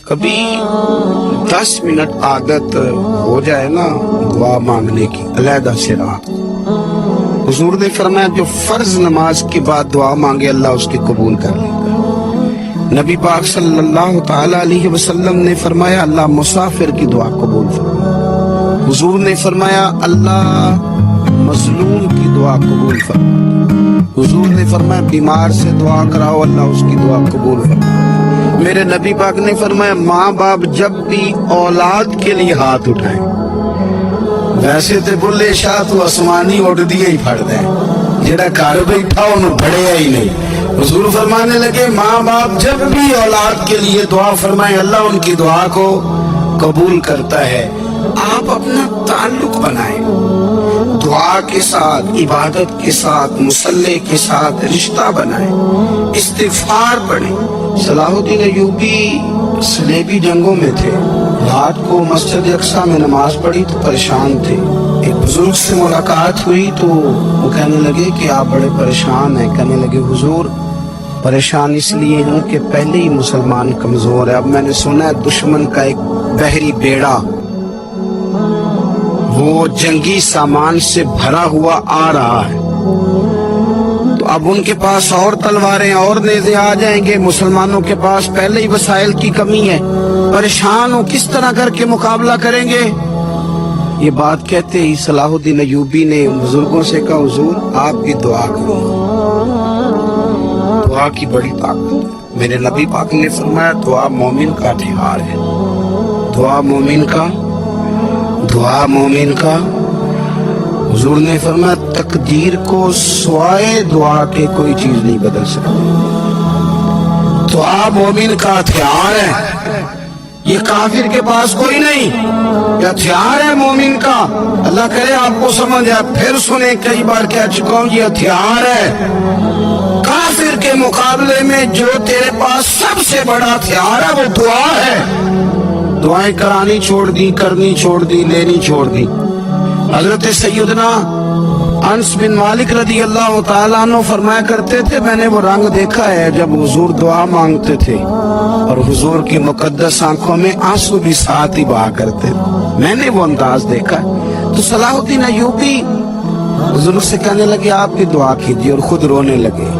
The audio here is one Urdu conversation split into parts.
کبھی 10 منٹ عادت ہو جائے نا دعا مانگنے کی علیحدہ سے رات، حضور نے فرمایا جو فرض نماز کے بعد دعا مانگے اللہ اس کی قبول کر لے گا۔ نبی پاک صلی اللہ تعالی علیہ وسلم نے فرمایا اللہ مسافر کی دعا قبول فرمائے۔ حضور نے فرمایا اللہ مظلوم کی دعا قبول فرمائے۔ حضور نے فرمایا بیمار سے دعا کراؤ اللہ اس کی دعا قبول فرمائے۔ میرے نبی پاک نے فرمایا ماں باپ جب بھی اولاد کے لیے ہاتھ اٹھائیں، ویسے تے بلے شاہ تو آسمانی اڑ دیے ہی پھڑ دیں، جڑا گھر بیٹھا انہوں بڑھیا ہی نہیں۔ حضور فرمانے لگے ماں باپ جب بھی اولاد کے لیے دعا فرمائیں اللہ ان کی دعا کو قبول کرتا ہے۔ آپ اپنا تعلق بنائیں، دعا کے ساتھ، عبادت کے ساتھ، مصلی کے ساتھ رشتہ بنائیں، استغفار پڑھیں۔ صلاح الدین ایوبی صلیبی جنگوں میں تھے، رات کو مسجد اقصی میں نماز پڑھی تو پریشان تھے۔ ایک بزرگ سے ملاقات ہوئی تو وہ کہنے لگے کہ آپ بڑے پریشان ہیں۔ کہنے لگے حضور پریشان اس لیے ہوں کہ پہلے ہی مسلمان کمزور ہے، اب میں نے سنا ہے دشمن کا ایک بحری بیڑا وہ جنگی سامان سے بھرا ہوا آ رہا ہے، تو اب ان کے پاس اور تلواریں اور نیزے آ جائیں گے، مسلمانوں کے پاس پہلے ہی وسائل کی کمی ہے، پریشان ہو کس طرح کر کے مقابلہ کریں گے۔ یہ بات کہتے ہی صلاح الدین ایوبی نے بزرگوں سے کہا حضور آپ بھی دعا کرو، دعا کی بڑی طاقت ہے۔ میرے نبی پاک نے فرمایا دعا مومن کا ہتھیار ہے، دعا مومن کا، دعا مومن کا۔ حضور نے فرمایا تقدیر کو سوائے دعا کے کوئی چیز نہیں بدل سکتی، دعا مومن کا ہتھیار ہے، یہ کافر کے پاس کوئی نہیں، یہ ہتھیار ہے مومن کا۔ اللہ کرے آپ کو سمجھ آئے، پھر سنیں کئی بار کہہ چکا ہوں یہ ہتھیار ہے کافر کے مقابلے میں، جو تیرے پاس سب سے بڑا ہتھیار ہے وہ دعا ہے۔ دعائیں کرانی چھوڑ دی، کرنی چھوڑ دی، لینی چھوڑ دی۔ حضرت سیدنا انس بن مالک رضی اللہ تعالیٰ عنہ فرمایا کرتے تھے میں نے وہ رنگ دیکھا ہے جب حضور دعا مانگتے تھے اور حضور کی مقدس آنکھوں میں آنسو بھی ساتھ ہی بہا کرتے تھے، میں نے وہ انداز دیکھا ہے۔ تو صلاح الدین ایوبی حضور سے کہنے لگے آپ بھی دعا کیجیے، اور خود رونے لگے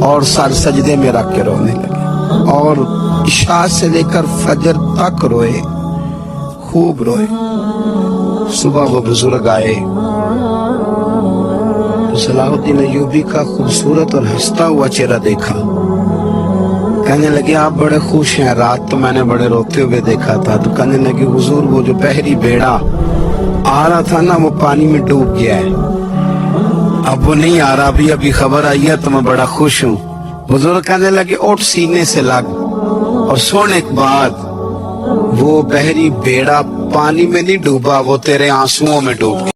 اور سر سجدے میں رکھ کے رونے لگے، اور عشاء سے لے کر فجر تک روئے، خوب روئے۔ صبح وہ بزرگ آئے، صلاح الدین ایوبی کا خوبصورت اور ہنستا ہوا چہرہ دیکھا، کہنے لگے آپ بڑے خوش ہیں، رات تو میں نے بڑے روتے ہوئے دیکھا تھا۔ تو کہنے لگے حضور وہ جو بحری بیڑا آ رہا تھا نا وہ پانی میں ڈوب گیا ہے، اب وہ نہیں آ رہا، ابھی خبر آئی ہے تو میں بڑا خوش ہوں۔ بزرگ کہنے لگے اٹھ سینے سے لگ، اور سونے کے بعد وہ بحری بیڑا پانی میں نہیں ڈوبا، وہ تیرے آنسوؤں میں ڈوب گیا۔